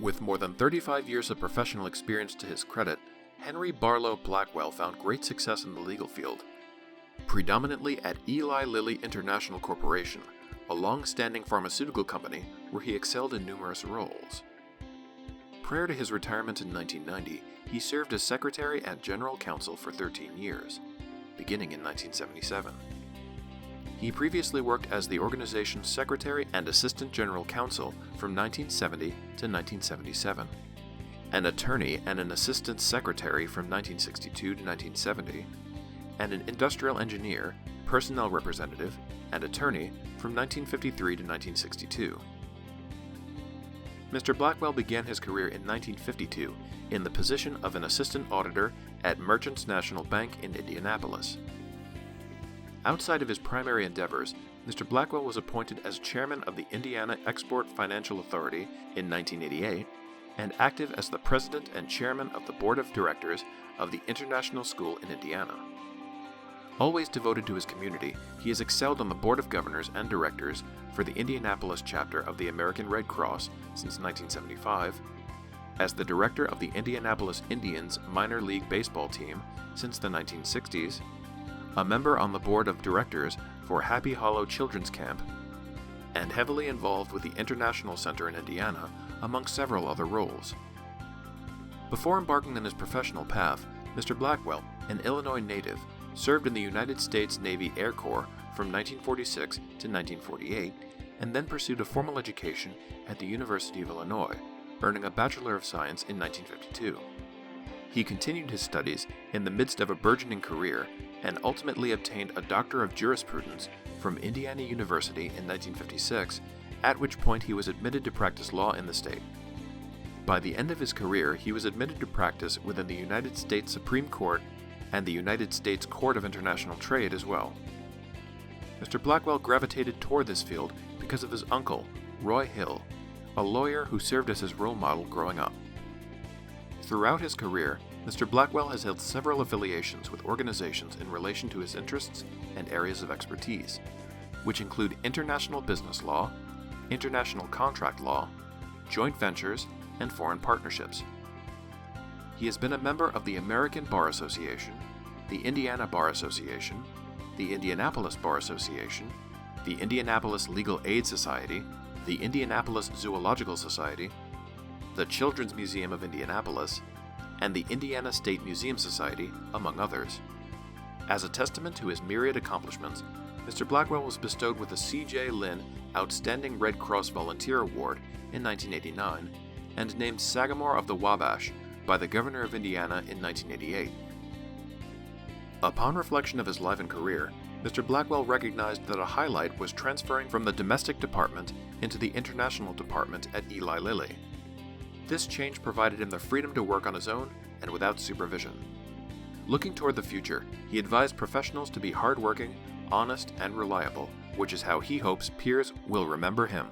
With more than 35 years of professional experience to his credit, Henry Barlow Blackwell found great success in the legal field, predominantly at Eli Lilly International Corporation, a long-standing pharmaceutical company where he excelled in numerous roles. Prior to his retirement in 1990, he served as Secretary and General Counsel for 13 years, beginning in 1977. He previously worked as the organization's Secretary and Assistant General Counsel from 1970 to 1977, an attorney and an Assistant Secretary from 1962 to 1970, and an industrial engineer, personnel representative, and attorney from 1953 to 1962. Mr. Blackwell began his career in 1952 in the position of an assistant auditor at Merchants National Bank in Indianapolis. Outside of his primary endeavors, Mr. Blackwell was appointed as chairman of the Indiana Export Financial Authority in 1988 and active as the president and chairman of the board of directors of the International School in Indiana. Always devoted to his community, he has excelled on the board of governors and directors for the Indianapolis chapter of the American Red Cross since 1975, as the director of the Indianapolis Indians minor league baseball team since the 1960s, a member on the board of directors for Happy Hollow Children's Camp, and heavily involved with the International Center in Indiana, among several other roles. Before embarking on his professional path, Mr. Blackwell, an Illinois native, served in the United States Navy Air Corps from 1946 to 1948, and then pursued a formal education at the University of Illinois, earning a Bachelor of Science in 1952. He continued his studies in the midst of a burgeoning career and ultimately obtained a Doctor of Jurisprudence from Indiana University in 1956, at which point he was admitted to practice law in the state. By the end of his career, he was admitted to practice within the United States Supreme Court and the United States Court of International Trade as well. Mr. Blackwell gravitated toward this field because of his uncle, Roy Hill, a lawyer who served as his role model growing up. Throughout his career, Mr. Blackwell has held several affiliations with organizations in relation to his interests and areas of expertise, which include international business law, international contract law, joint ventures, and foreign partnerships. He has been a member of the American Bar Association, the Indiana Bar Association, the Indianapolis Bar Association, the Indianapolis Legal Aid Society, the Indianapolis Zoological Society, the Children's Museum of Indianapolis, and the Indiana State Museum Society, among others. As a testament to his myriad accomplishments, Mr. Blackwell was bestowed with the C.J. Lynn Outstanding Red Cross Volunteer Award in 1989 and named Sagamore of the Wabash by the Governor of Indiana in 1988. Upon reflection of his life and career, Mr. Blackwell recognized that a highlight was transferring from the domestic department into the international department at Eli Lilly. This change provided him the freedom to work on his own and without supervision. Looking toward the future, he advised professionals to be hardworking, honest, and reliable, which is how he hopes peers will remember him.